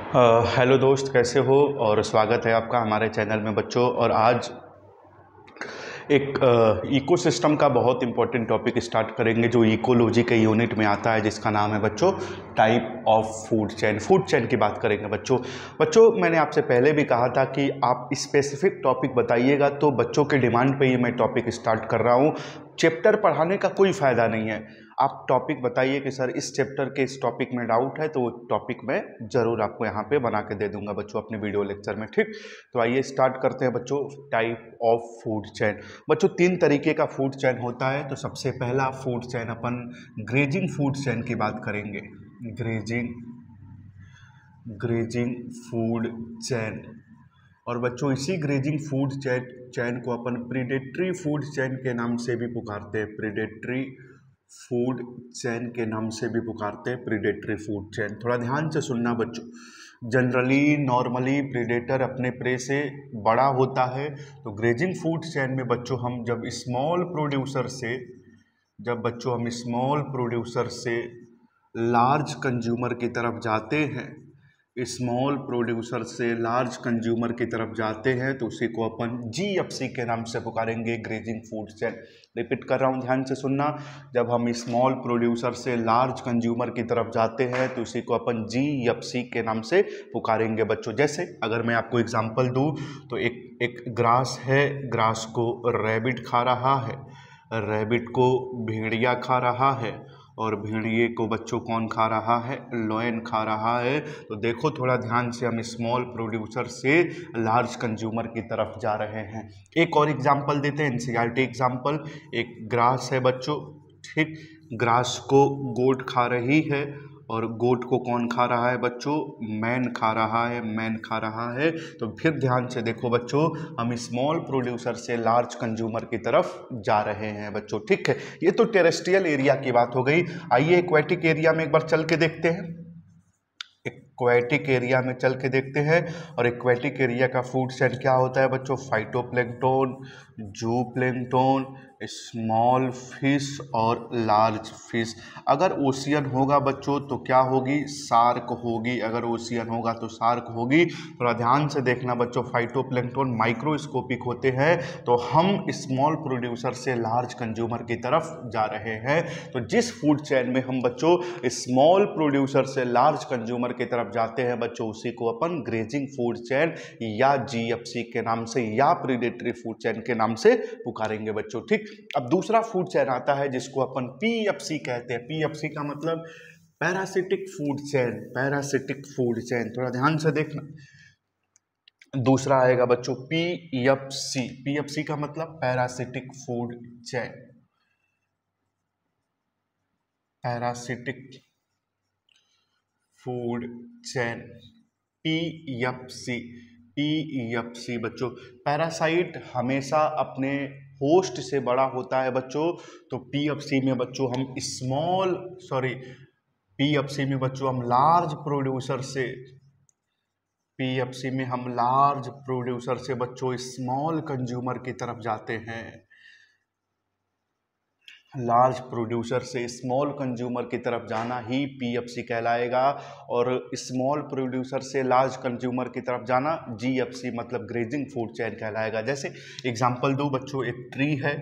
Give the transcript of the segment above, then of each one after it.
Hello दोस्त, कैसे हो? और स्वागत है आपका हमारे चैनल में बच्चों। और आज एक इकोसिस्टम का बहुत इंपॉर्टेंट टॉपिक स्टार्ट करेंगे जो इकोलॉजी के यूनिट में आता है, जिसका नाम है बच्चों type of food chain. Food chain की बात करेंगे बच्चों। मैंने आपसे पहले भी कहा था कि आप स्पेसिफिक टॉपिक बताइएगा, तो बच्चों के डिमांड पे ही मैं टॉपिक स्टार्ट कर रहा हूँ। चैप्टर पढ़ाने का कोई फ़ायदा नहीं है। आप टॉपिक बताइए कि सर इस चैप्टर के इस टॉपिक में डाउट है, तो वो टॉपिक मैं ज़रूर आपको यहाँ पे बना के दे दूंगा बच्चों अपने वीडियो लेक्चर में। ठीक, तो आइए स्टार्ट करते हैं बच्चों। टाइप ऑफ फूड चेन बच्चों, 3 तरीके का फूड चेन होता है। तो सबसे पहला फूड चेन अपन ग्रेजिंग फूड चेन की बात करेंगे। Grazing grazing food chain. और बच्चों इसी ग्रेजिंग फूड चैन को अपन प्रीडेटरी फूड चैन के नाम से भी पुकारते हैं। प्रीडेटरी फूड चैन के नाम से भी पुकारते हैं, प्रीडेटरी फूड चैन। थोड़ा ध्यान से सुनना बच्चों। जनरली नॉर्मली प्रीडेटर अपने प्रे से बड़ा होता है, तो ग्रेजिंग फूड चैन में बच्चों हम जब स्मॉल प्रोड्यूसर से लार्ज कंज्यूमर की तरफ जाते हैं, स्मॉल प्रोड्यूसर से लार्ज कंज्यूमर की तरफ जाते हैं, तो उसी को अपन जीएफसी के नाम से पुकारेंगे, ग्रेजिंग फूड चेन। रिपीट कर रहा हूँ, ध्यान से सुनना। जब हम स्मॉल प्रोड्यूसर से लार्ज कंज्यूमर की तरफ जाते हैं, तो उसी को अपन जीएफसी के नाम से पुकारेंगे बच्चों। जैसे अगर मैं आपको एग्जांपल दूँ, तो एक ग्रास है, ग्रास को रैबिट खा रहा है, रैबिट को भेड़िया खा रहा है, और भेड़िए को बच्चों कौन खा रहा है? लॉयन खा रहा है। तो देखो थोड़ा ध्यान से, हम स्मॉल प्रोड्यूसर से लार्ज कंज्यूमर की तरफ जा रहे हैं। एक और एग्जांपल देते हैं, एनसीईआरटी एग्जांपल। एक ग्रास है बच्चों, ठीक, ग्रास को गोट खा रही है, और गोट को कौन खा रहा है बच्चों? मैन खा रहा है, मैन खा रहा है। तो फिर ध्यान से देखो बच्चों, हम स्मॉल प्रोड्यूसर से लार्ज कंज्यूमर की तरफ जा रहे हैं बच्चों। ठीक है, ये तो टेरेस्ट्रियल एरिया की बात हो गई। आइए एक्वेटिक एरिया में एक बार चल के देखते हैं। एक्वेटिक एरिया में चल के देखते हैं। और एक्वेटिक एरिया का फूड चेन क्या होता है बच्चों? फाइटोप्लैंक्टन, जूप्लैंक्टन, स्मॉल फिश और लार्ज फिश। अगर ओशियन होगा बच्चों तो क्या होगी? शार्क होगी। अगर ओशियन होगा तो शार्क होगी। थोड़ा ध्यान से देखना बच्चों, फाइटोप्लैंक्टन माइक्रोस्कोपिक होते हैं, तो हम स्मॉल प्रोड्यूसर से लार्ज कंज्यूमर की तरफ जा रहे हैं। तो जिस फूड चेन में हम बच्चों स्मॉल प्रोड्यूसर से लार्ज कंज्यूमर की तरफ जाते हैं बच्चों, उसी को अपन ग्रेजिंग फूड चेन या जीएफसी के नाम से या प्रीडेटरी फूड चेन के नाम से पुकारेंगे बच्चों। ठीक, अब दूसरा फूड चेन आता है जिसको अपन पीएफसी कहते हैं। पीएफसी का मतलब parasitic food chain, parasitic food chain. थोड़ा ध्यान से देखना। दूसरा आएगा बच्चों पीएफसी। पीएफसी का मतलब parasitic food chain, parasitic food chain, PFC. PFC बच्चों, पैरासाइट हमेशा अपने होस्ट से बड़ा होता है बच्चों। तो पीएफसी में बच्चों हम पीएफसी में बच्चों हम लार्ज प्रोड्यूसर से, पीएफसी में हम लार्ज प्रोड्यूसर से बच्चों स्मॉल कंज्यूमर की तरफ जाते हैं। लार्ज प्रोड्यूसर से स्मॉल कंज्यूमर की तरफ जाना ही पीएफसी कहलाएगा, और स्मॉल प्रोड्यूसर से लार्ज कंज्यूमर की तरफ जाना जीएफसी मतलब ग्रेजिंग फूड चेन कहलाएगा। जैसे एग्जांपल दो बच्चों, एक ट्री है,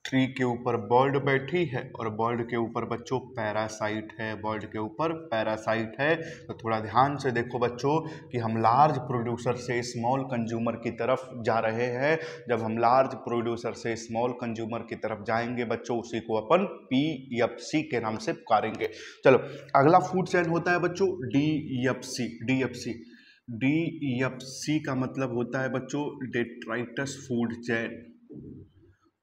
ट्री के ऊपर बर्ड बैठी है, और बर्ड के ऊपर बच्चों पैरासाइट है, बर्ड के ऊपर पैरासाइट है। तो थोड़ा ध्यान से देखो बच्चों कि हम लार्ज प्रोड्यूसर से स्मॉल कंज्यूमर की तरफ जा रहे हैं। जब हम लार्ज प्रोड्यूसर से स्मॉल कंज्यूमर की तरफ जाएंगे बच्चों, उसी को अपन पीएफसी के नाम से पुकारेंगे। चलो, अगला फूड चेन होता है बच्चों डीएफसी। डीएफसी डीएफसी का मतलब होता है बच्चों detritus food chain,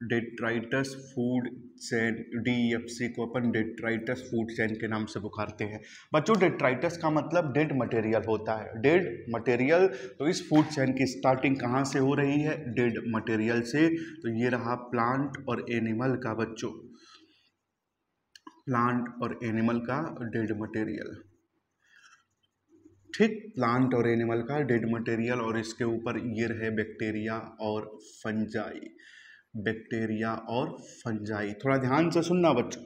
detritus food chain. DFC को अपन डेट्राइटस फूड चेन के नाम से पुकारते हैं बच्चों। डेट्राइटस का मतलब डेड मटेरियल होता है, डेड मटेरियल। तो इस फूड चेन की स्टार्टिंग कहाँ से हो रही है? डेड मटेरियल से। तो ये रहा प्लांट और एनिमल का बच्चों, प्लांट और एनिमल का डेड मटेरियल। ठीक, प्लांट और एनिमल का डेड मटेरियल, और इसके ऊपर ये रहे बैक्टीरिया और फंजाई, बैक्टीरिया और फंजाई। थोड़ा ध्यान से सुनना बच्चों,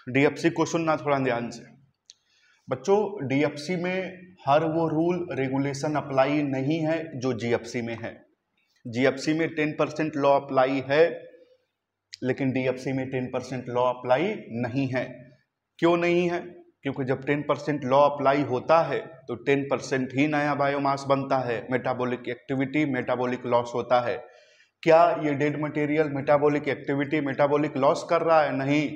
डीएफसी को सुनना थोड़ा ध्यान से। बच्चों डीएफसी में हर वो रूल रेगुलेशन अप्लाई नहीं है जो जीएफसी में है। जीएफसी में 10% लॉ अप्लाई है, लेकिन डीएफसी में 10% लॉ अप्लाई नहीं है। क्यों नहीं है? क्योंकि जब 10% लॉ अप्लाई होता है तो 10% ही नया बायोमास बनता है, मेटाबॉलिक एक्टिविटी मेटाबॉलिक लॉस होता है। क्या ये dead material metabolic activity metabolic loss कर रहा है? नहीं।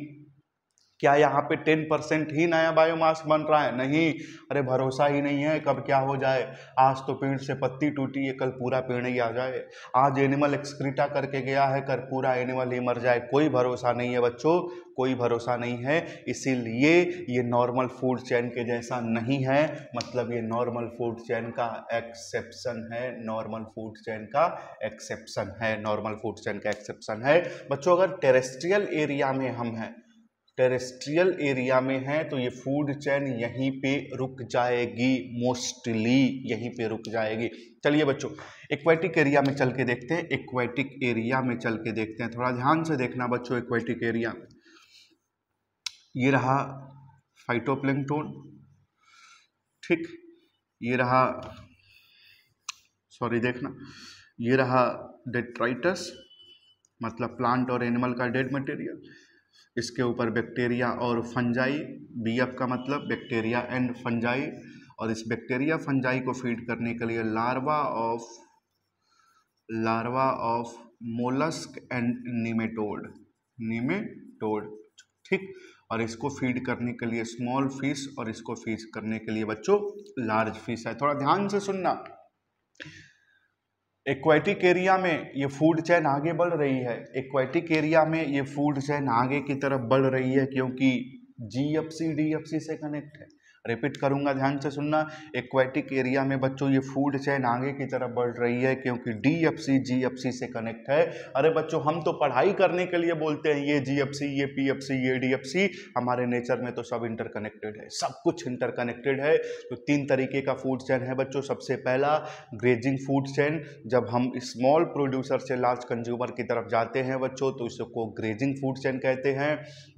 क्या यहाँ पे 10% ही नया बायोमास बन रहा है? नहीं। अरे भरोसा ही नहीं है कब क्या हो जाए। आज तो पेड़ से पत्ती टूटी है, कल पूरा पेड़ ही आ जाए। आज एनिमल एक्सक्रीटा करके गया है, कल पूरा एनिमल ही मर जाए। कोई भरोसा नहीं है बच्चों, कोई भरोसा नहीं है। इसीलिए ये नॉर्मल फूड चेन के जैसा नहीं है, मतलब ये नॉर्मल फूड चेन का एक्सेप्शन है। नॉर्मल फूड चेन का एक्सेप्शन है, नॉर्मल फूड चेन का एक्सेप्शन है। बच्चों अगर टेरेस्ट्रियल एरिया में हम हैं, टेरेस्ट्रियल एरिया में है तो ये फूड चेन यहीं पे रुक जाएगी, मोस्टली यहीं पे रुक जाएगी। चलिए बच्चों एक्वेटिक एरिया में चल के देखते हैं, एक्वेटिक एरिया में चल के देखते हैं। थोड़ा ध्यान से देखना बच्चों, एक्वेटिक एरिया में ये रहा फाइटोप्लैंक्टन, ठीक, ये रहा, सॉरी देखना, ये रहा डेट्राइटस, मतलब प्लांट और एनिमल का डेड मटेरियल। इसके ऊपर बैक्टीरिया और फंजाई, बीएफ का मतलब बैक्टीरिया एंड फंजाई, और इस बैक्टीरिया फंजाई को फीड करने के लिए larva of mollusc and nematode, ठीक, और इसको फीड करने के लिए स्मॉल फिश, और इसको फीड करने के लिए बच्चों लार्ज फिश है। थोड़ा ध्यान से सुनना, एक्वेटिक एरिया में ये फूड चेन आगे बढ़ रही है, एक्वेटिक एरिया में ये फूड चेन आगे की तरफ बढ़ रही है क्योंकि जीएफसी डीएफसी से कनेक्ट है। रिपीट करूंगा, ध्यान से सुनना, एक्वेटिक एरिया में बच्चों ये फूड चेन आगे की तरफ बढ़ रही है क्योंकि डीएफसी जीएफसी से कनेक्ट है। अरे बच्चों हम तो पढ़ाई करने के लिए बोलते हैं ये जीएफसी ये पीएफसी ये डीएफसी, हमारे नेचर में तो सब इंटरकनेक्टेड है, सब कुछ इंटरकनेक्टेड है। तो 3 तरीके का फूड चेन है बच्चों। सबसे पहला ग्रेजिंग फूड चेन, जब हम स्मॉल प्रोड्यूसर से लार्ज कंज्यूमर की तरफ जाते हैं बच्चों तो इसको ग्रेजिंग फूड चेन कहते हैं।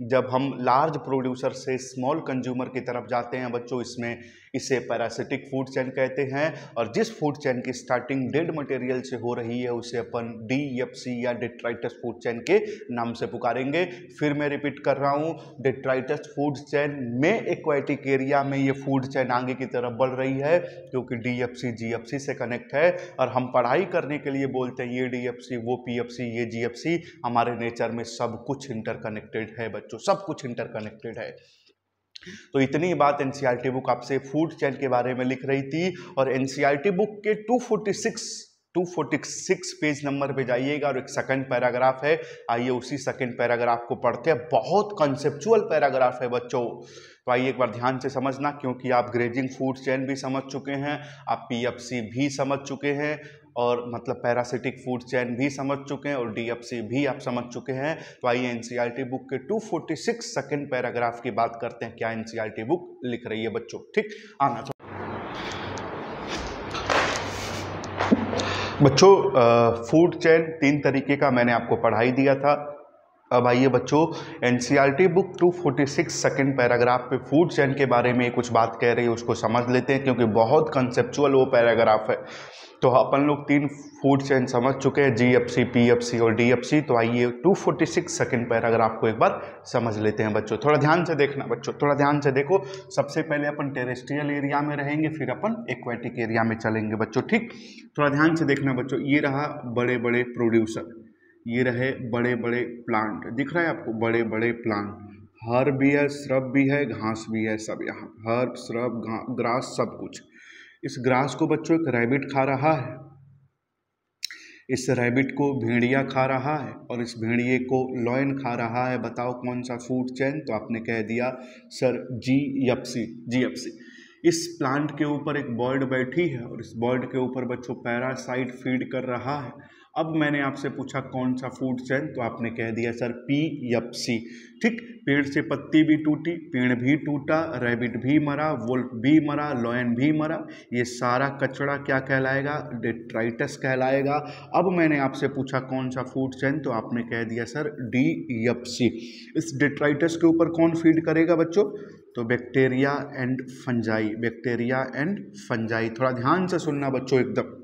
जब हम लार्ज प्रोड्यूसर से स्मॉल कंज्यूमर की तरफ जाते हैं बच्चों इसमें इसे पैरासिटिक फूड चेन कहते हैं। और जिस फूड चेन की स्टार्टिंग डेड मटेरियल से हो रही है उसे अपन डीएफसी या डेट्राइटस फूड चेन के नाम से पुकारेंगे। फिर मैं रिपीट कर रहा हूं, डेट्राइटस फूड चेन में एक्वेटिक एरिया में ये फूड चेन आगे की तरफ बढ़ रही है क्योंकि डीएफसी जीएफसी से कनेक्ट है। और हम पढ़ाई करने के लिए बोलते हैं ये डीएफसी वो पीएफसी ये जीएफसी, हमारे नेचर में सब कुछ इंटरकनेक्टेड है बच्चों, सब कुछ इंटरकनेक्टेड है। तो इतनी बात एनसीईआरटी बुक आपसे फूड चेन के बारे में लिख रही थी। और एनसीईआरटी बुक के 246 पेज नंबर पे जाइएगा और एक सेकंड पैराग्राफ है, आइए उसी सेकंड पैराग्राफ को पढ़ते हैं। बहुत कंसेप्चुअल पैराग्राफ है बच्चों, तो आइए एक बार ध्यान से समझना, क्योंकि आप ग्रेजिंग फूड चेन भी समझ चुके हैं, आप पीएफसी भी समझ चुके हैं, और मतलब पैरासिटिक फूड चेन भी समझ चुके हैं, और डीएफसी भी आप समझ चुके हैं। तो आइए एनसीईआरटी बुक के 246 सेकंड पैराग्राफ की बात करते हैं, क्या एनसीईआरटी बुक लिख रही है बच्चों, ठीक। आना बच्चों, फूड चेन 3 तरीके का मैंने आपको पढ़ाई दिया था। अब आइए बच्चों एनसीईआरटी बुक 246 सेकंड पैराग्राफ पे फूड चेन के बारे में कुछ बात कह रही है, उसको समझ लेते हैं क्योंकि बहुत कंसेप्चुअल वो पैराग्राफ है। तो अपन लोग 3 फूड चेन समझ चुके हैं, जीएफसी पीएफसी और डीएफसी। तो आइए 246 सेकंड पैराग्राफ को एक बार समझ लेते हैं बच्चों। थोड़ा ध्यान से देखना बच्चों, थोड़ा ध्यान से देखो। सबसे पहले अपन टेरेस्ट्रियल एरिया में रहेंगे, फिर अपन एक्वेटिक एरिया में चलेंगे बच्चों, ठीक। थोड़ा ध्यान से देखना बच्चों, ये रहा बड़े बड़े प्रोड्यूसर, ये रहे बड़े बड़े प्लांट, दिख रहा है आपको, बड़े बड़े प्लांट, हर्ब भी है, श्रब भी है, घास भी है, सब यहाँ हर्ब श्रब ग्रास सब कुछ। इस ग्रास को बच्चों एक रैबिट खा रहा है, इस रैबिट को भेड़िया खा रहा है, और इस भेड़िए को लॉयन खा रहा है। बताओ कौन सा फूड चेन? तो आपने कह दिया सर जीएफसी, जीएफसी। इस प्लांट के ऊपर एक बर्ड बैठी है और इस बर्ड के ऊपर बच्चों पैरासाइट फीड कर रहा है। अब मैंने आपसे पूछा कौन सा फूड चेन, तो आपने कह दिया सर पीएफसी, ठीक। पेड़ से पत्ती भी टूटी, पेड़ भी टूटा, रैबिट भी मरा, वुल्फ भी मरा, लॉयन भी मरा, ये सारा कचरा क्या कहलाएगा? डेट्राइटस कहलाएगा। अब मैंने आपसे पूछा कौन सा फूड चेन, तो आपने कह दिया सर डीएफसी। इस डेट्राइटस के ऊपर कौन फीड करेगा बच्चों? तो bacteria and fungi, bacteria and fungi, थोड़ा ध्यान से सुनना बच्चों एकदम।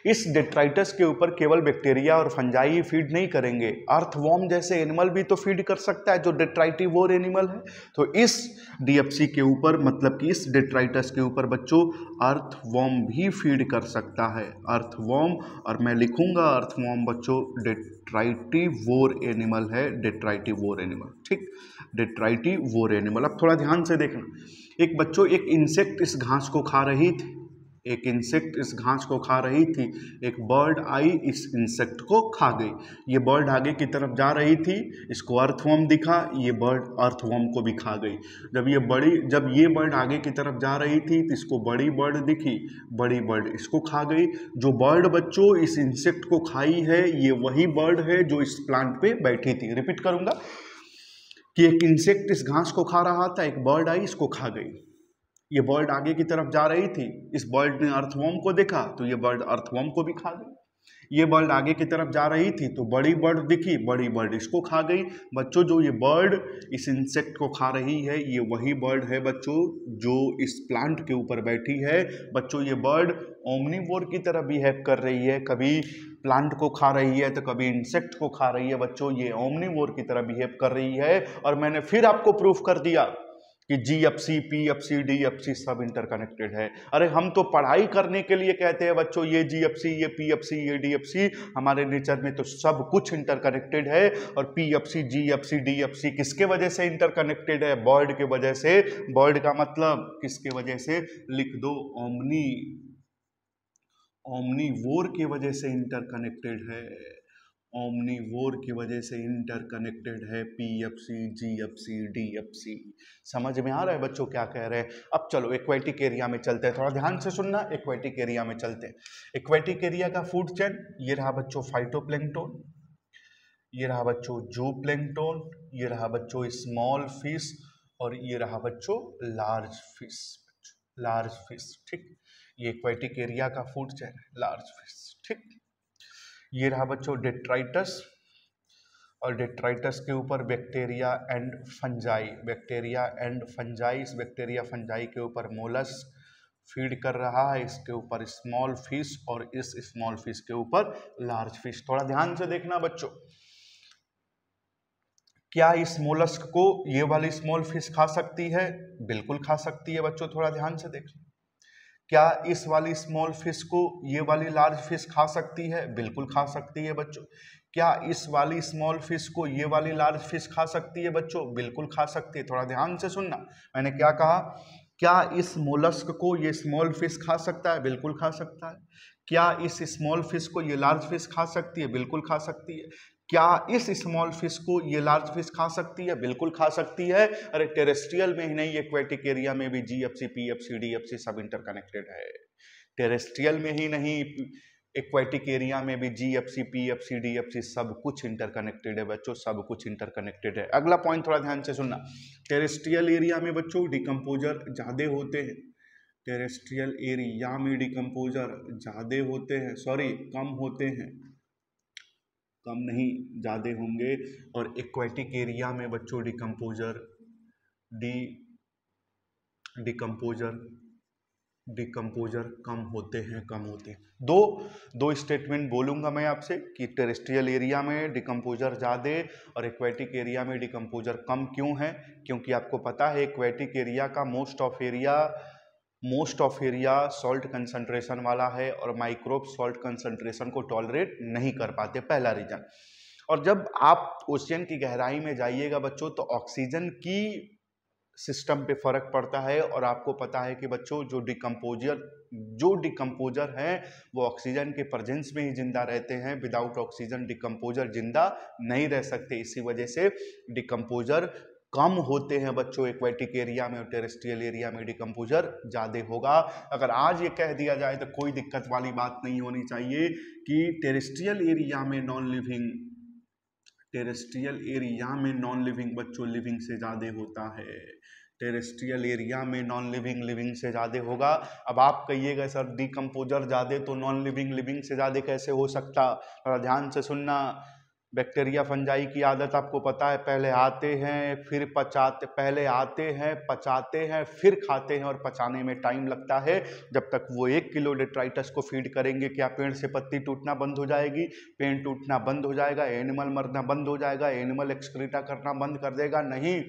इस डेट्राइटस के ऊपर केवल बैक्टीरिया और फंजाई फीड नहीं करेंगे, अर्थवॉर्म जैसे एनिमल भी तो फीड कर सकता है जो डेट्राइटिवोर एनिमल है। तो इस डीएफसी के ऊपर, मतलब कि इस डेट्राइटस के ऊपर बच्चों अर्थवॉर्म भी फीड कर सकता है, अर्थवॉर्म। और मैं लिखूंगा अर्थवॉर्म बच्चों डेट्राइटिवोर एनिमल है, डेट्राइटिवोर एनिमल, ठीक, डेट्राइटिवोर एनिमल। अब थोड़ा ध्यान से देखना, एक बच्चों एक इंसेक्ट इस घास को खा रही थी, एक इंसेक्ट इस घास को खा रही थी, एक बर्ड आई इस इंसेक्ट को खा गई। ये बर्ड आगे की तरफ जा रही थी, इसको अर्थवॉर्म दिखा, ये बर्ड अर्थवॉर्म को भी खा गई। जब ये बर्ड आगे की तरफ जा रही थी तो इसको बड़ी बर्ड दिखी, बड़ी बर्ड इसको खा गई। जो बर्ड बच्चों इस इंसेक्ट को खाई है ये वही बर्ड है जो इस प्लांट पे बैठी थी। रिपीट करूंगा कि एक इंसेक्ट इस घास को खा रहा था, एक बर्ड आई इसको खा गई। ये बर्ड आगे की तरफ जा रही थी, इस बर्ड ने अर्थवॉर्म को देखा तो ये बर्ड अर्थवॉर्म को भी खा गई। ये बर्ड आगे की तरफ जा रही थी तो बड़ी बर्ड दिखी, बड़ी बर्ड इसको खा गई। बच्चों जो ये बर्ड इस इंसेक्ट को खा रही है ये वही बर्ड है बच्चों जो इस प्लांट के ऊपर बैठी है। बच्चों ये बर्ड ओमनिवोर की तरह बिहेव कर रही है, कभी प्लांट को खा रही है तो कभी इंसेक्ट को खा रही है। बच्चों ये ओमनिवोर की तरह बिहेव कर रही है। और मैंने फिर आपको प्रूफ कर दिया कि जीएफसी, पीएफसी, डीएफसी सब इंटरकनेक्टेड है। अरे हम तो पढ़ाई करने के लिए कहते हैं बच्चों ये जीएफसी, ये पीएफसी, ये डीएफसी, हमारे नेचर में तो सब कुछ इंटरकनेक्टेड है। और पीएफसी, जीएफसी, डीएफसी किसके वजह से इंटरकनेक्टेड है? बर्ड के वजह से। बर्ड का मतलब किसके वजह से? लिख दो, ओमनीवोर की वजह से इंटरकनेक्टेड है, ओमनीवोर की वजह से इंटरकनेक्टेड है पीएफसी, जीएफसी, डीएफसी। समझ में आ रहा है बच्चों क्या कह रहे हैं? अब चलो एक्वेटिक एरिया में चलते हैं, थोड़ा ध्यान से सुनना, एक्वेटिक एरिया में चलते हैं। एक्वेटिक एरिया का फूड चेन, ये रहा बच्चों फाइटोप्लैंक्टन, ये रहा बच्चों जूप्लैंक्टन, ये रहा बच्चों स्मॉल फिश, और ये रहा बच्चों लार्ज फिश, लार्ज फिश, ठीक। ये एक्वेटिक एरिया का फूड चेन है, लार्ज फिश, ठीक। ये रहा बच्चों डेट्राइटस, और डेट्राइटस के ऊपर bacteria and fungi, bacteria and fungi, इस बैक्टीरिया फंजाई के ऊपर मोलस्क फीड कर रहा है, इसके ऊपर स्मॉल फिश, और इस स्मॉल फिश के ऊपर लार्ज फिश। थोड़ा ध्यान से देखना बच्चों, क्या इस मोलस्क को ये वाली स्मॉल फिश खा सकती है? बिल्कुल खा सकती है बच्चों, थोड़ा ध्यान से देखना। क्या इस वाली स्मॉल फिश को ये वाली लार्ज फिश खा सकती है? बिल्कुल खा सकती है बच्चों। क्या इस वाली स्मॉल फिश को ये वाली लार्ज फिश खा सकती है बच्चों? बिल्कुल खा सकती है। थोड़ा ध्यान से सुनना, मैंने क्या कहा? क्या इस मोलस्क को ये स्मॉल फिश खा सकता है? बिल्कुल खा सकता है। क्या इस स्मॉल फिश को ये लार्ज फिश खा सकती है? बिल्कुल खा सकती है। क्या इस स्मॉल फिश को ये लार्ज फिश खा सकती है? बिल्कुल खा सकती है। अरे टेरेस्ट्रियल में ही नहीं, एक्वेटिक एरिया में भी जीएफसी, पीएफसी, डीएफसी सब इंटरकनेक्टेड है। टेरेस्ट्रियल में ही नहीं, एक्वेटिक एरिया में भी जीएफसी, पीएफसी, डीएफसी सब कुछ इंटरकनेक्टेड है बच्चों, सब कुछ इंटरकनेक्टेड है। अगला पॉइंट थोड़ा ध्यान से सुनना, टेरेस्ट्रियल एरिया में बच्चों डिकम्पोजर ज्यादा होते हैं, टेरेस्ट्रियल एरिया में डिकम्पोजर ज्यादा होते हैं, सॉरी कम होते हैं, कम नहीं ज़्यादा होंगे। और एक्वेटिक एरिया में बच्चों डिकम्पोजर कम होते हैं, कम होते हैं। दो स्टेटमेंट बोलूँगा मैं आपसे कि टेरेस्ट्रियल एरिया में डिकम्पोजर ज़्यादा और एक्वेटिक एरिया में डिकम्पोजर कम क्यों है? क्योंकि आपको पता है एक्वेटिक एरिया का most of area salt concentration वाला है और माइक्रोब सॉल्ट कंसंट्रेशन को टॉलरेट नहीं कर पाते, पहला रीजन। और जब आप ओशियन की गहराई में जाइएगा बच्चों तो ऑक्सीजन की सिस्टम पे फर्क पड़ता है। और आपको पता है कि बच्चों जो डिकम्पोजर हैं वो ऑक्सीजन के प्रेजेंस में ही जिंदा रहते हैं, विदाउट ऑक्सीजन डिकम्पोजर जिंदा नहीं रह सकते। इसी वजह से डिकम्पोजर कम होते हैं बच्चों एक्वेटिक एरिया में, और टेरेस्ट्रियल एरिया में डिकम्पोजर ज़्यादा होगा। अगर आज ये कह दिया जाए तो कोई दिक्कत वाली बात नहीं होनी चाहिए कि टेरेस्ट्रियल एरिया में नॉन लिविंग बच्चों लिविंग से ज़्यादा होता है, टेरेस्ट्रियल एरिया में नॉन लिविंग से ज़्यादा होगा। अब आप कहिएगा सर डिकम्पोजर ज़्यादा तो नॉन लिविंग से ज़्यादा कैसे हो सकता? थोड़ा ध्यान से सुनना, बैक्टीरिया फंजाई की आदत आपको पता है, पहले आते हैं फिर पचाते, पहले आते हैं पचाते हैं फिर खाते हैं और पचाने में टाइम लगता है। जब तक वो 1 किलो डेट्राइटस को फीड करेंगे, क्या पेड़ से पत्ती टूटना बंद हो जाएगी? पेड़ टूटना बंद हो जाएगा, एनिमल मरना बंद हो जाएगा, एनिमल एक्सक्रीटा करना बंद कर देगा? नहीं,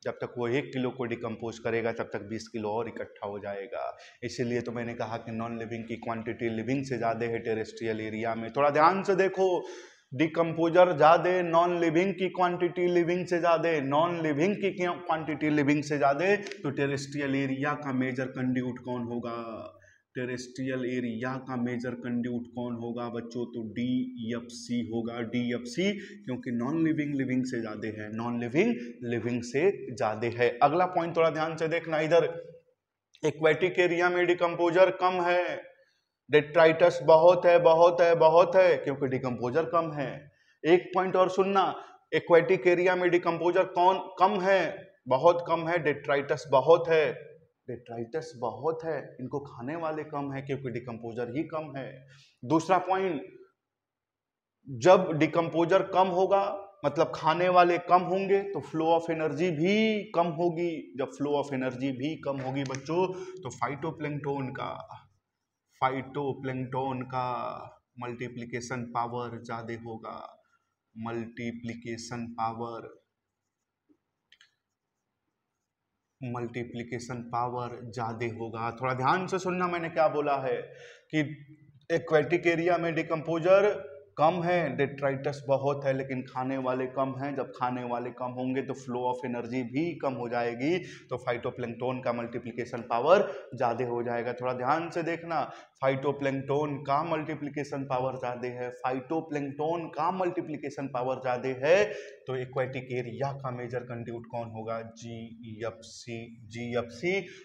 जब तक वो 1 किलो को डिकम्पोज करेगा तब तक 20 किलो और इकट्ठा हो जाएगा। इसीलिए तो मैंने कहा कि नॉन लिविंग की क्वांटिटी लिविंग से ज़्यादा है टेरेस्ट्रियल एरिया में। थोड़ा ध्यान से देखो, डिकम्पोजर ज्यादा, नॉन लिविंग की क्वांटिटी लिविंग से ज्यादा, नॉन लिविंग की क्वांटिटी लिविंग से ज्यादा, तो टेरेस्ट्रियल एरिया का मेजर कंड्यूट कौन होगा? टेरेस्ट्रियल एरिया का मेजर कंड्यूट कौन होगा बच्चों? तो DFC होगा, DFC, क्योंकि नॉन लिविंग लिविंग से ज्यादा है, नॉन लिविंग लिविंग से ज्यादा है। अगला पॉइंट थोड़ा ध्यान से देखना, इधर एक्वेटिक एरिया में डिकम्पोजर कम है, डेट्राइटस बहुत है बहुत है बहुत है, क्योंकि डिकम्पोजर कम है। एक पॉइंट और सुनना, एक्वेटिक एरिया में डिकम्पोजर कौन कम है? बहुत कम है, डेट्राइटस बहुत है, डेट्राइटस बहुत है, इनको खाने वाले कम है क्योंकि डिकम्पोजर ही कम है। दूसरा पॉइंट, जब डिकम्पोजर कम होगा मतलब खाने वाले कम होंगे तो फ्लो ऑफ एनर्जी भी कम होगी। जब फ्लो ऑफ एनर्जी भी कम होगी बच्चों तो फाइटोप्लैंक्टन का मल्टीप्लिकेशन पावर ज्यादा होगा, मल्टीप्लिकेशन पावर ज्यादा होगा। थोड़ा ध्यान से सुनना, मैंने क्या बोला है कि एक्वेटिक एरिया में डिकम्पोजर कम है, डेट्राइटस बहुत है, लेकिन खाने वाले कम हैं। जब खाने वाले कम होंगे तो फ्लो ऑफ एनर्जी भी कम हो जाएगी, तो फाइटोप्लैंक्टन का मल्टीप्लिकेशन पावर ज़्यादा हो जाएगा। थोड़ा ध्यान से देखना, फाइटोप्लैंक्टन का मल्टीप्लिकेशन पावर ज़्यादा है, फाइटोप्लैंक्टन का मल्टीप्लिकेशन पावर ज़्यादा है, तो एक्वेटिक एरिया का मेजर कंट्रीब्यूट कौन होगा? GFC।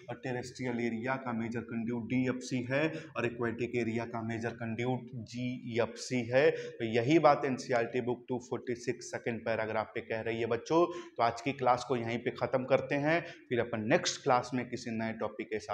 और टेरेस्ट्रियल एरिया का मेजर कंट्रीब्यूट DFC है और एक्वेटिक एरिया का मेजर कंट्रीब्यूट GFC है। तो यही बात एनसीईआरटी बुक 246 सेकंड पैराग्राफ पे कह रही है बच्चों। तो आज की क्लास को यहीं पे ख़त्म करते हैं, फिर अपन नेक्स्ट क्लास में किसी नए टॉपिक के साथ